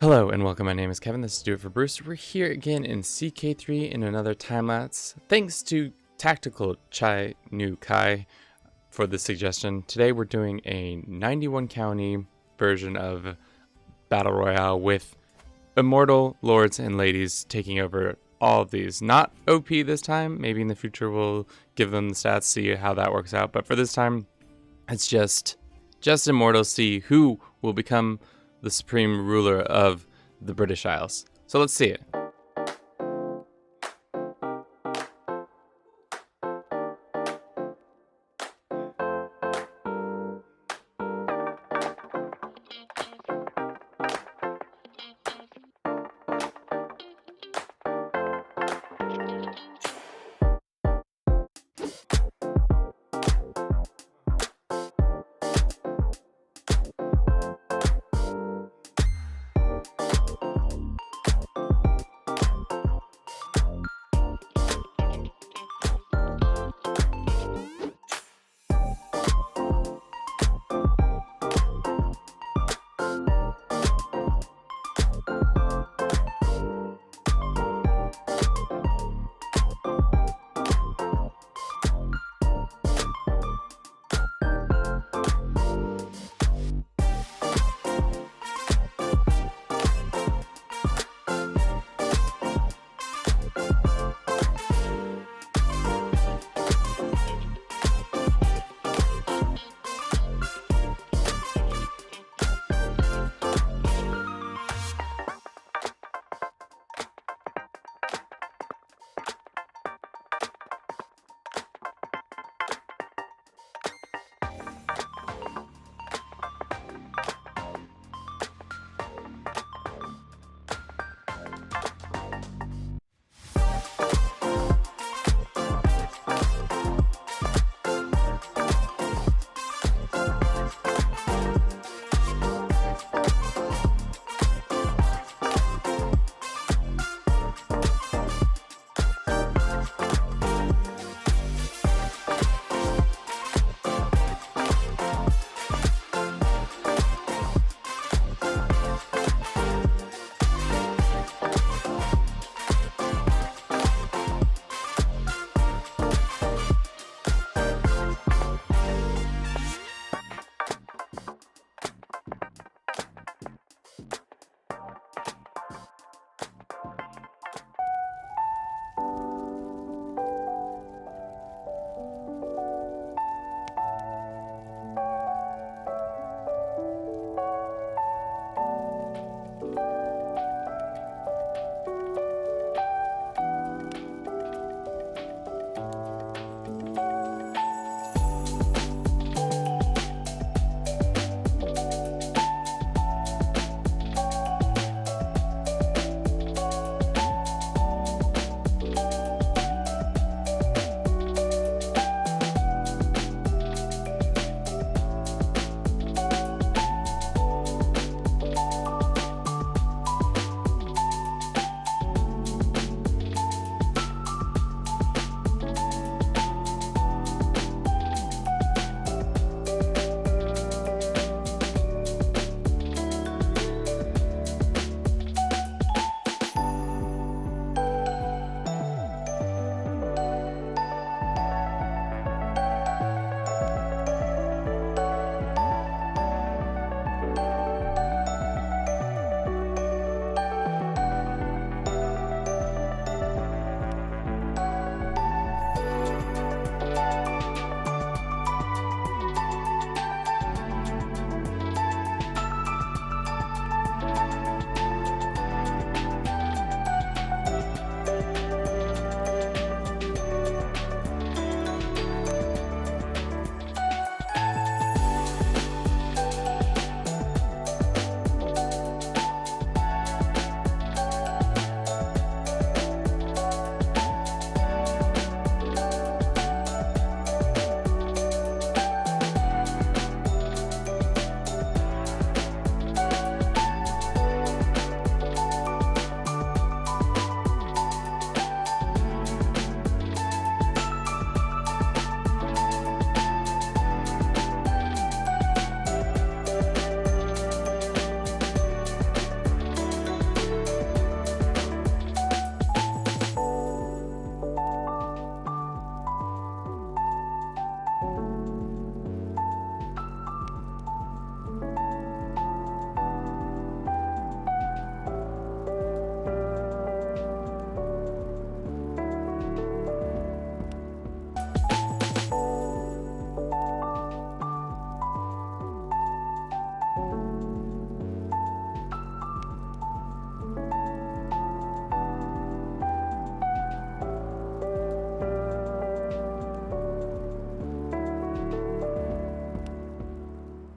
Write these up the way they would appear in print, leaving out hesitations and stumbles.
Hello and welcome, my name is Kevin, this is Do It for Bruce. We're here again in CK3 in another time-lapse. Thanks to Tactical Chai Nu Kai for the suggestion. Today we're doing a 91 county version of Battle Royale with Immortal Lords and Ladies taking over all of these. Not OP this time, maybe in the future we'll give them the stats, see how that works out. But for this time, it's just Immortal, see who will become the supreme ruler of the British Isles. So let's see it.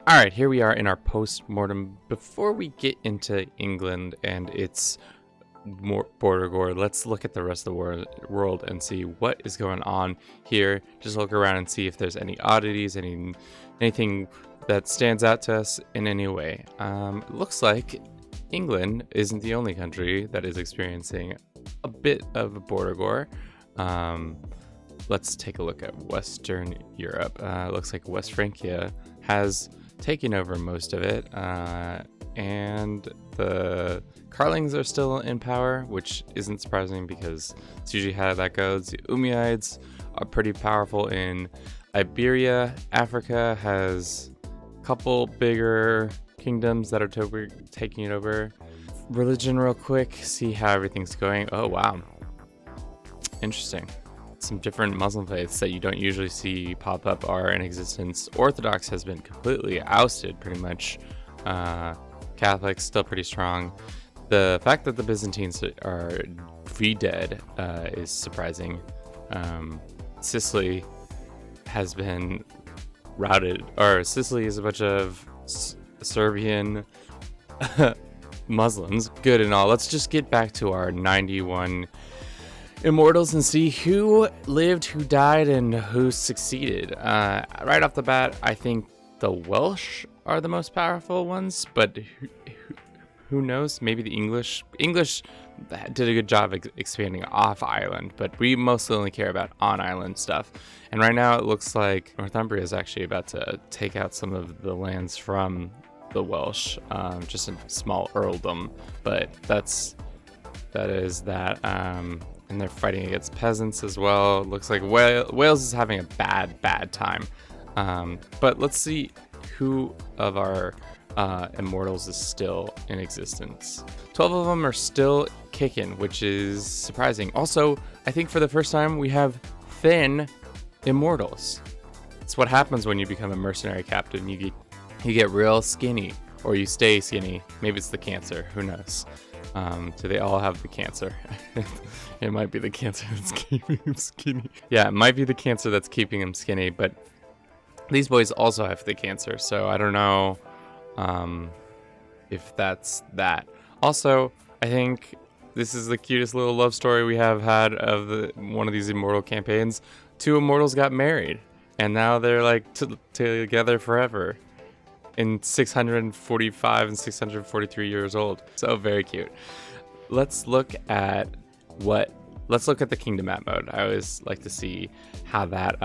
All right, here we are in our post-mortem. Before we get into England and its border gore, let's look at the rest of the world and see what is going on here. Just look around and see if there's any oddities, anything that stands out to us in any way. It looks like England isn't the only country that is experiencing a bit of border gore. Let's take a look at Western Europe. Looks like West Francia has taken over most of it, and the Carlings are still in power, which isn't surprising because it's usually how that goes. The Umayyads are pretty powerful in Iberia. Africa has a couple bigger kingdoms that are taking it over. Religion real quick, see how everything's going. Oh wow, interesting. Some different Muslim faiths that you don't usually see pop up are in existence. Orthodox has been completely ousted pretty much. Catholics still pretty strong. The fact that the Byzantines are dead is surprising. Sicily has been routed, or Sicily is a bunch of Serbian Muslims. Good and all. Let's just get back to our 91 Immortals and see who lived, who died, and who succeeded. Right off the bat, I think the Welsh are the most powerful ones, but who knows? Maybe the English. English did a good job expanding off island, but we mostly only care about on island stuff. And right now it looks like Northumbria is actually about to take out some of the lands from the Welsh, just a small earldom, but that is that. And they're fighting against peasants as well. It looks like Wales is having a bad time. But let's see who of our Immortals is still in existence. 12 of them are still kicking, which is surprising. Also, I think for the first time we have thin Immortals. It's what happens when you become a mercenary captain. You get real skinny, or you stay skinny. Maybe it's the cancer, who knows. Do they all have the cancer? It might be the cancer that's keeping him skinny. Yeah, it might be the cancer that's keeping him skinny, but these boys also have the cancer, so I don't know if that's that. Also, I think this is the cutest little love story we have had of one of these Immortal campaigns. 2 Immortals got married, and now they're like together forever. In 645 and 643 years old. So very cute. Let's look at the kingdom map mode. I always like to see how that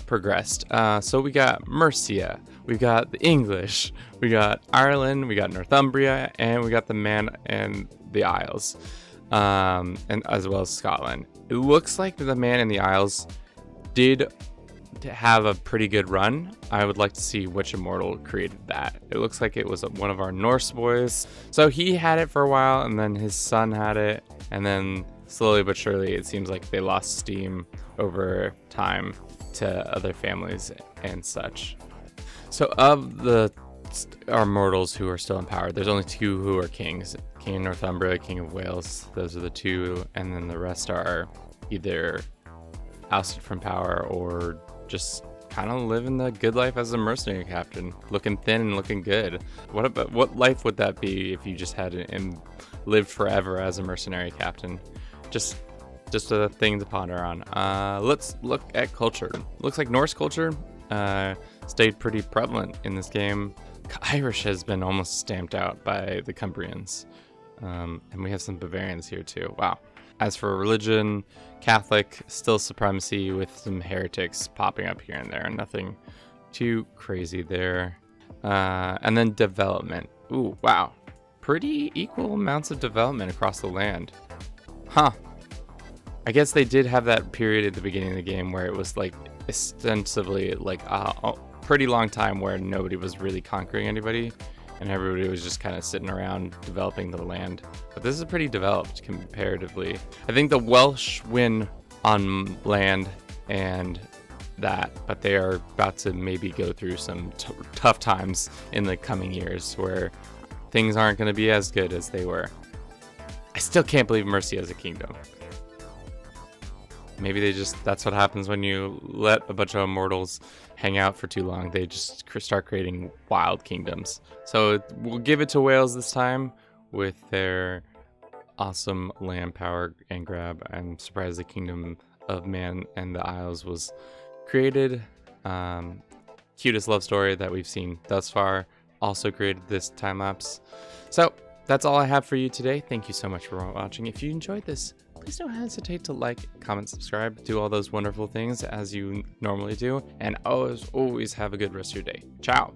progressed. So we got Mercia, we got the English, we got Ireland, we got Northumbria, and we got the Man and the Isles, and as well as Scotland. It looks like the Man and the Isles did to have a pretty good run. I would like to see which Immortal created that. It looks like it was one of our Norse boys. So he had it for a while, and then his son had it, and then slowly but surely it seems like they lost steam over time to other families and such. So of our mortals who are still in power, there's only 2 who are kings. King of Northumbria, King of Wales. Those are the 2, and then the rest are either ousted from power or just kind of living the good life as a mercenary captain, looking thin and looking good. What life would that be if you just had and lived forever as a mercenary captain? Just a thing to ponder on. Let's look at culture. Looks like Norse culture stayed pretty prevalent in this game. Irish has been almost stamped out by the Cumbrians, and we have some Bavarians here too. Wow. As for religion, Catholic, still supremacy with some heretics popping up here and there. Nothing too crazy there. And then development. Ooh, wow. Pretty equal amounts of development across the land. Huh. I guess they did have that period at the beginning of the game where it was like ostensibly like a pretty long time where nobody was really conquering anybody. And everybody was just kind of sitting around developing the land. But this is pretty developed comparatively. I think the Welsh win on land and that, but they are about to maybe go through some tough times in the coming years where things aren't going to be as good as they were. I still can't believe Mercia is a kingdom. maybe that's what happens when you let a bunch of immortals hang out for too long. They just start creating wild kingdoms. So we'll give it to Wales this time with their awesome land power and grab. I'm surprised the Kingdom of Man and the Isles was created. Cutest love story that we've seen thus far. Also created this time lapse. So that's all I have for you today. Thank you so much for watching. If you enjoyed this, please don't hesitate to like, comment, subscribe, do all those wonderful things as you normally do. And always have a good rest of your day. Ciao.